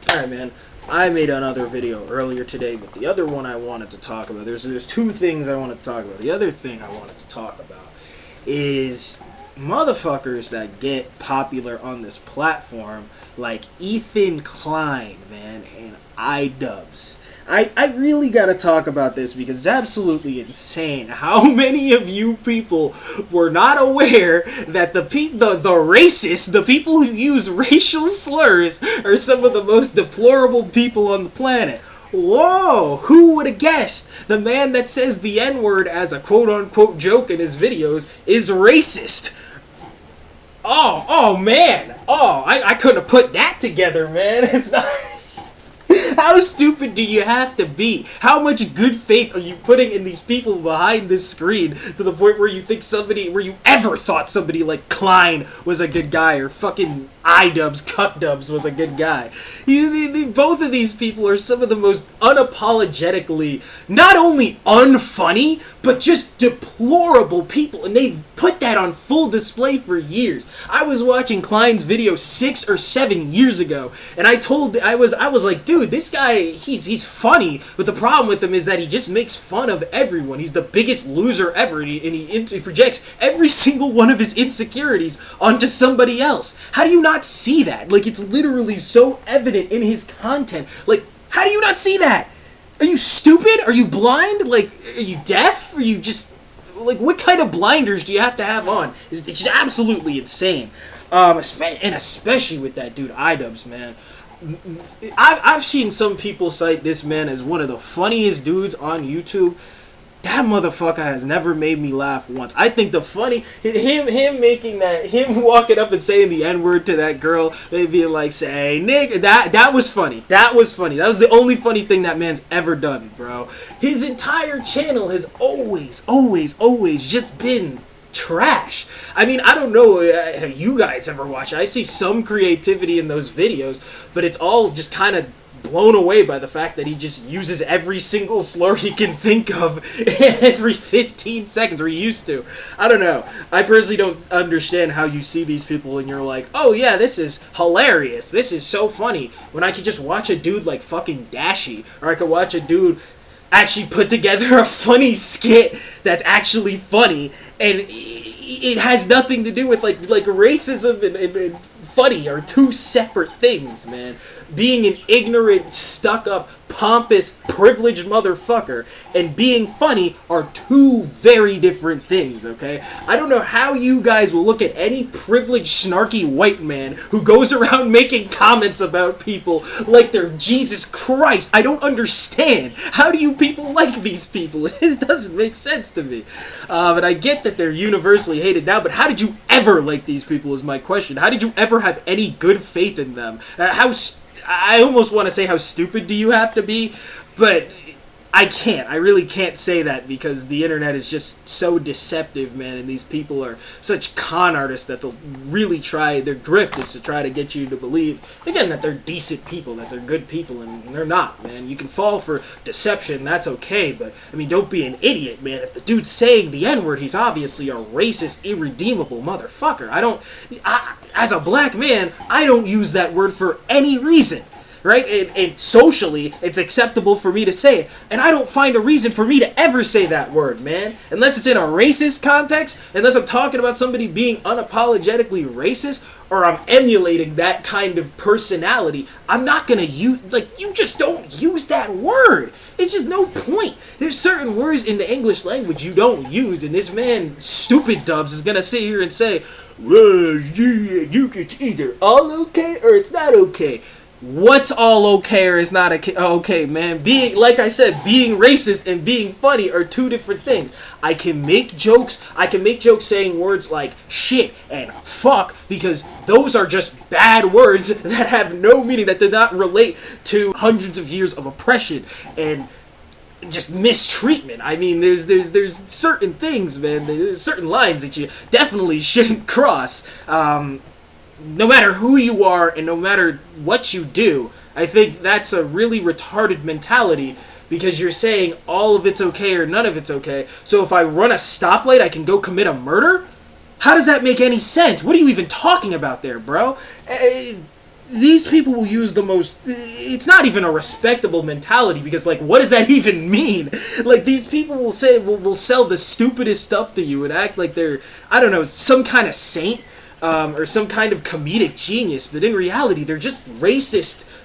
Alright, man. I made another video earlier today, but the other one I wanted to talk about, there's two things I wanted to talk about. The other thing I wanted to talk about is motherfuckers that get popular on this platform, like Ethan Klein, man, and iDubbbz. I really gotta talk about this because it's absolutely insane how many of you people were not aware that the racists, the people who use racial slurs, are some of the most deplorable people on the planet. Whoa, who would have guessed the man that says the N-word as a quote-unquote joke in his videos is racist? Oh man. I couldn't have put that together, man. It's not... How stupid do you have to be? How much good faith are you putting in these people behind this screen to the point where you think where you ever thought somebody like Klein was a good guy, or fucking iDubbbz, CutDubbbz was a good guy? Both of these people are some of the most unapologetically, not only unfunny, but just deplorable people, and they've put that on full display for years. I was watching Klein's video 6 or 7 years ago, and I was like, dude, this guy, he's funny, but the problem with him is that he just makes fun of everyone. He's the biggest loser ever, and he projects every single one of his insecurities onto somebody else. How do you not see that? Like, it's literally so evident in his content. Like, how do you not see that? Are you stupid? Are you blind? Like, are you deaf? Are you just... Like, what kind of blinders do you have to have on? It's just absolutely insane. And especially with that dude, iDubbbz, man. I've seen some people cite this man as one of the funniest dudes on YouTube. That motherfucker has never made me laugh once. I think the funny... Him walking up and saying the N-word to that girl, maybe like, say, nigga, that was funny. That was funny. That was the only funny thing that man's ever done, bro. His entire channel has always just been trash. I mean, I don't know, have you guys ever watched it? I see some creativity in those videos, but it's all just kind of blown away by the fact that he just uses every single slur he can think of every 15 seconds, or he used to. I don't know. I personally don't understand how you see these people and you're like, oh yeah, this is hilarious, this is so funny, when I could just watch a dude like fucking Dashie, or I could watch a dude actually put together a funny skit that's actually funny, and it has nothing to do with like racism and funny are two separate things, man. Being an ignorant, stuck-up, pompous, privileged motherfucker and being funny are two very different things, okay? I don't know how you guys will look at any privileged, snarky white man who goes around making comments about people like they're Jesus Christ. I don't understand. How do you people like these people? It doesn't make sense to me. But I get that they're universally hated now, but how did you ever like these people is my question. How did you ever have any good faith in them? I almost want to say how stupid do you have to be, but I can't. I really can't say that because the internet is just so deceptive, man, and these people are such con artists that they'll really try, their grift is to try to get you to believe, again, that they're decent people, that they're good people, and they're not, man. You can fall for deception, that's okay, but, I mean, don't be an idiot, man. If the dude's saying the N-word, he's obviously a racist, irredeemable motherfucker. As a black man, I don't use that word for any reason. Right? And socially, it's acceptable for me to say it. And I don't find a reason for me to ever say that word, man. Unless it's in a racist context, unless I'm talking about somebody being unapologetically racist, or I'm emulating that kind of personality, I'm not gonna use, like, you just don't use that word. It's just no point. There's certain words in the English language you don't use, and this man, Stupid Dubs, is gonna sit here and say, well, it's either all okay or it's not okay. What's all okay or is not okay, man? Like I said, being racist and being funny are two different things. I can make jokes saying words like shit and fuck, because those are just bad words that have no meaning, that do not relate to hundreds of years of oppression and just mistreatment. I mean, there's certain things, man, there's certain lines that you definitely shouldn't cross. No matter who you are and no matter what you do, I think that's a really retarded mentality, because you're saying all of it's okay or none of it's okay. So if I run a stoplight, I can go commit a murder? How does that make any sense? What are you even talking about there, bro? these people will use the most, it's not even a respectable mentality, because like, what does that even mean? Like, these people will say, will sell the stupidest stuff to you and act like they're, I don't know, some kind of saint, or some kind of comedic genius, but in reality they're just racist,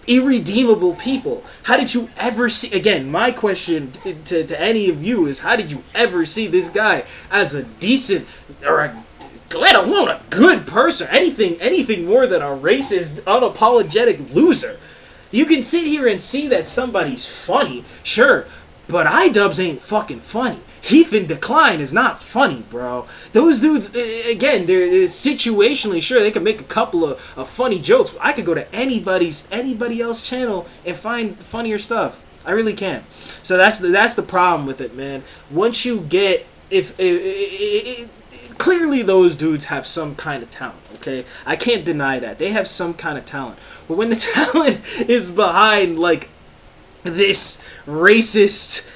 irredeemable people. How did you ever see, again, my question to any of you is, how did you ever see this guy as a decent, or a, let alone a good person, anything more than a racist, unapologetic loser? You can sit here and see that somebody's funny, sure, but iDubbbz ain't fucking funny. Heath in Decline is not funny, bro. Those dudes, again, they're situationally, sure, they can make a couple of funny jokes. I could go to anybody else's channel and find funnier stuff. I really can. So that's the problem with it, man. Once you get, clearly those dudes have some kind of talent, okay? I can't deny that. They have some kind of talent. But when the talent is behind, like, this racist,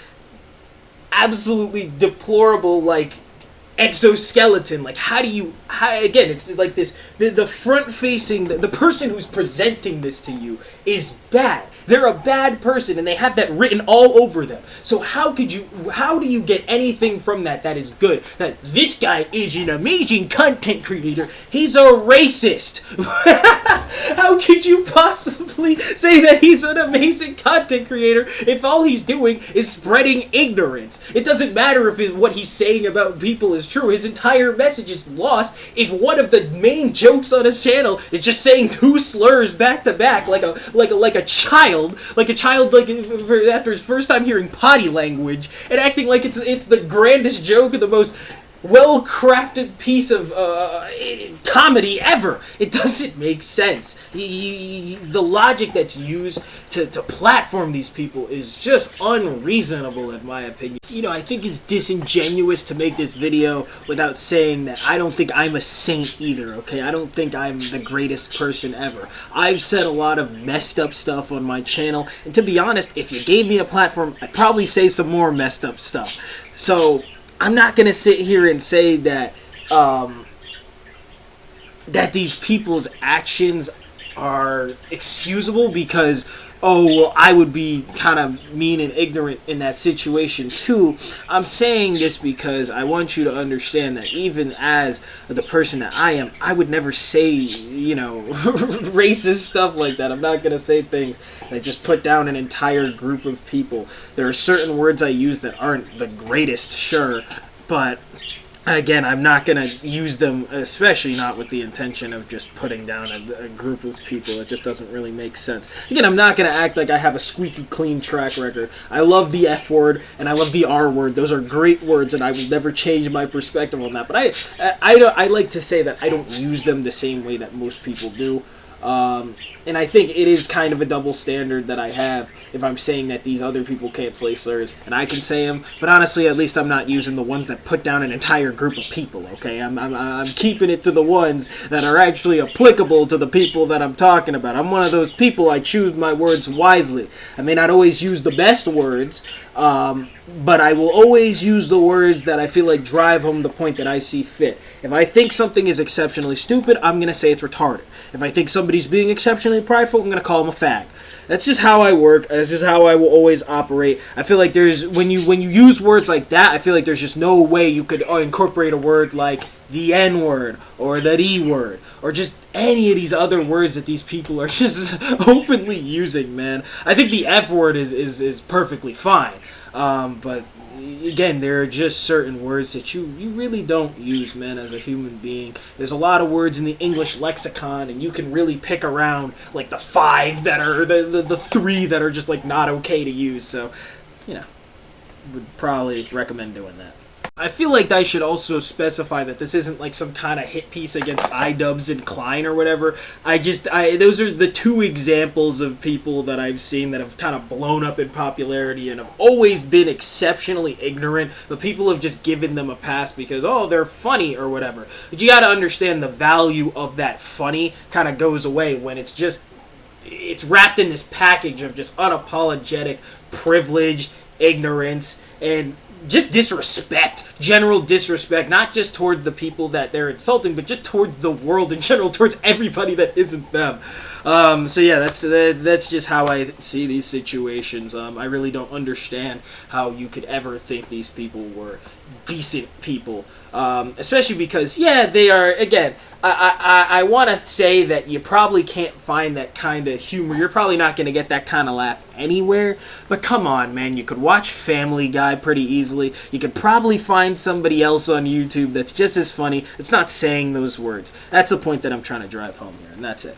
absolutely deplorable, like, exoskeleton, like, how again, it's like this, the front facing, the person who's presenting this to you is bad. They're a bad person, and they have that written all over them. So how do you get anything from that is good? That this guy is an amazing content creator. He's a racist. How could you possibly say that he's an amazing content creator if all he's doing is spreading ignorance? It doesn't matter if what he's saying about people is true. His entire message is lost if one of the main jokes on his channel is just saying two slurs back to back like a child, like after his first time hearing potty language, and acting like it's the grandest joke and the most well-crafted piece of comedy ever. It doesn't make sense. The logic that's used to platform these people is just unreasonable, in my opinion. You know, I think it's disingenuous to make this video without saying that I don't think I'm a saint either, okay? I don't think I'm the greatest person ever. I've said a lot of messed up stuff on my channel, and to be honest, if you gave me a platform, I'd probably say some more messed up stuff. So I'm not gonna sit here and say that that these people's actions are excusable because, oh, well, I would be kind of mean and ignorant in that situation too. I'm saying this because I want you to understand that even as the person that I am, I would never say, you know, racist stuff like that. I'm not going to say things that just put down an entire group of people. There are certain words I use that aren't the greatest, sure, but again, I'm not going to use them, especially not with the intention of just putting down a group of people. It just doesn't really make sense. Again, I'm not going to act like I have a squeaky clean track record. I love the F word and I love the R word. Those are great words, and I will never change my perspective on that. But I like to say that I don't use them the same way that most people do. And I think it is kind of a double standard that I have if I'm saying that these other people can't say slurs and I can say them, but honestly, at least I'm not using the ones that put down an entire group of people, okay? I'm keeping it to the ones that are actually applicable to the people that I'm talking about. I'm one of those people, I choose my words wisely. I may not always use the best words, but I will always use the words that I feel like drive home the point that I see fit. If I think something is exceptionally stupid, I'm going to say it's retarded. If I think somebody's being exceptionally prideful, I'm going to call them a fag. That's just how I work. That's just how I will always operate. I feel like there's, when you use words like that, I feel like there's just no way you could incorporate a word like the N-word or the D-word or just any of these other words that these people are just openly using, man. I think the F-word is perfectly fine. But again, there are just certain words that you really don't use, man, as a human being. There's a lot of words in the English lexicon, and you can really pick around like the 5 that are the 3 that are just like not okay to use. So, you know, would probably recommend doing that. I feel like I should also specify that this isn't like some kind of hit piece against iDubbbz and Klein or whatever. Those are the 2 examples of people that I've seen that have kind of blown up in popularity and have always been exceptionally ignorant, but people have just given them a pass because, oh, they're funny or whatever. But you gotta understand the value of that funny kind of goes away when it's wrapped in this package of just unapologetic privilege, ignorance, and just disrespect, general disrespect, not just toward the people that they're insulting, but just toward the world in general, towards everybody that isn't them. So yeah, that's just how I see these situations. I really don't understand how you could ever think these people were decent people, especially because, yeah, they are, again, I want to say that you probably can't find that kind of humor. You're probably not going to get that kind of laugh anywhere. But come on, man. You could watch Family Guy pretty easily. You could probably find somebody else on YouTube that's just as funny. It's not saying those words. That's the point that I'm trying to drive home here, and that's it.